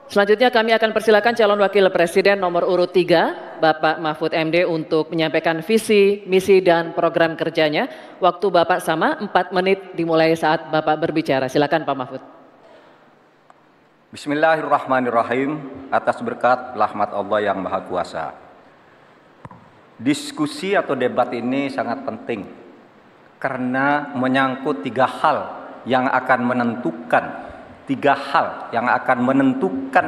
Selanjutnya kami akan persilakan calon wakil presiden nomor urut 3, Bapak Mahfud MD untuk menyampaikan visi, misi, dan program kerjanya. Waktu Bapak sama 4 menit dimulai saat Bapak berbicara. Silakan Pak Mahfud. Bismillahirrahmanirrahim. Atas berkat rahmat Allah yang Maha Kuasa. Diskusi atau debat ini sangat penting karena menyangkut 3 hal yang akan menentukan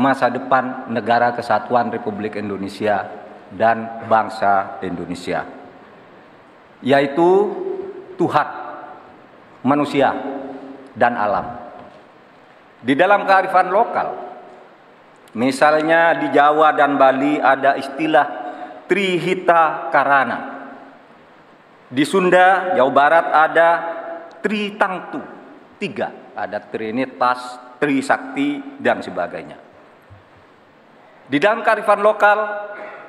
masa depan negara kesatuan Republik Indonesia dan bangsa Indonesia, yaitu Tuhan, manusia, dan alam. Di dalam kearifan lokal, misalnya di Jawa dan Bali ada istilah Trihita Karana. Di Sunda, Jawa Barat ada Tritangtu, 3. Ada Trinitas, Trisakti, dan sebagainya. Di dalam kearifan lokal,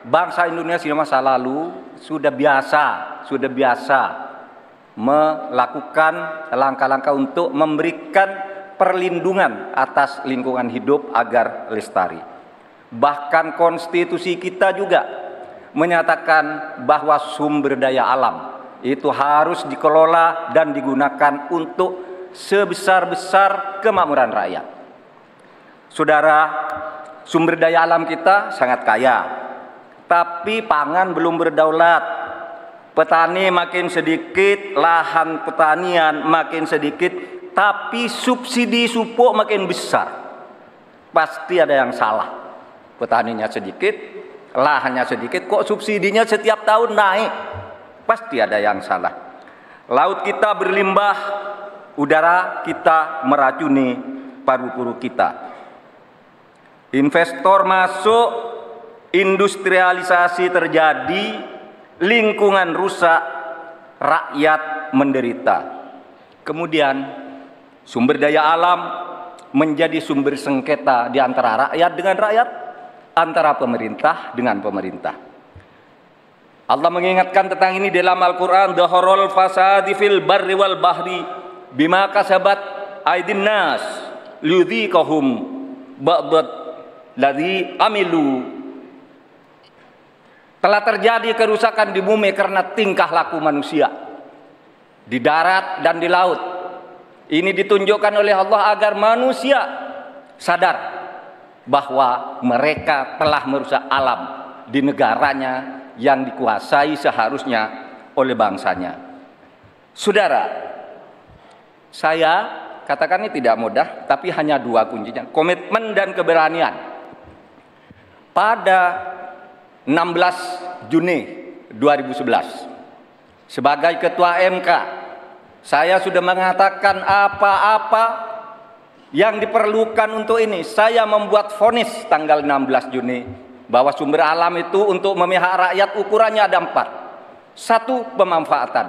bangsa Indonesia masa lalu sudah biasa melakukan langkah-langkah untuk memberikan perlindungan atas lingkungan hidup agar lestari. Bahkan konstitusi kita juga menyatakan bahwa sumber daya alam itu harus dikelola dan digunakan untuk sebesar-besar kemakmuran rakyat. Saudara, sumber daya alam kita sangat kaya, tapi pangan belum berdaulat. Petani makin sedikit, lahan pertanian makin sedikit, tapi subsidi pupuk makin besar. Pasti ada yang salah. Petaninya sedikit, lahannya sedikit, kok subsidinya setiap tahun naik? Pasti ada yang salah. Laut kita berlimbah, udara kita meracuni paru-paru kita. Investor masuk, industrialisasi terjadi, lingkungan rusak, rakyat menderita. Kemudian sumber daya alam menjadi sumber sengketa di antara rakyat dengan rakyat, antara pemerintah dengan pemerintah. Allah mengingatkan tentang ini dalam Al-Quran, Dhaharul fasadi fil barri wal bahri bima kasabat aydin nas liyudhiqahum ba'dad ladzi amilu. Telah terjadi kerusakan di bumi karena tingkah laku manusia di darat dan di laut. Ini ditunjukkan oleh Allah agar manusia sadar bahwa mereka telah merusak alam di negaranya yang dikuasai seharusnya oleh bangsanya. Saudara, saya katakan ini tidak mudah, tapi hanya 2 kuncinya, komitmen dan keberanian. Pada 16 Juni 2011, sebagai Ketua MK, saya sudah mengatakan apa-apa yang diperlukan untuk ini. Saya membuat vonis tanggal 16 Juni bahwa sumber alam itu untuk memihak rakyat ukurannya ada 4. 1. Pemanfaatan,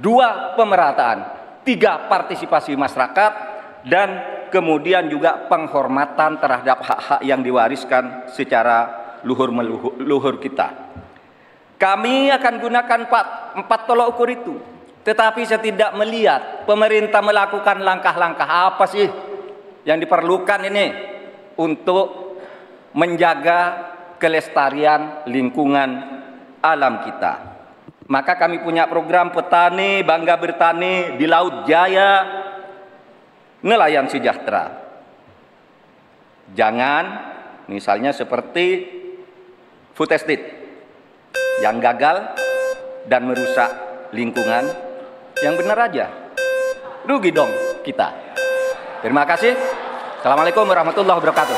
2. Pemerataan, 3. Partisipasi masyarakat, dan kemudian juga penghormatan terhadap hak-hak yang diwariskan secara luhur kita. Kami akan gunakan 4 tolok ukur itu. Tetapi saya tidak melihat pemerintah melakukan langkah-langkah apa sih yang diperlukan ini untuk menjaga kelestarian lingkungan alam kita. Maka kami punya program petani bangga bertani di Laut Jaya, nelayan sejahtera. Jangan misalnya seperti food estate yang gagal dan merusak lingkungan. Yang benar aja, rugi dong kita. Terima kasih. Assalamualaikum warahmatullahi wabarakatuh.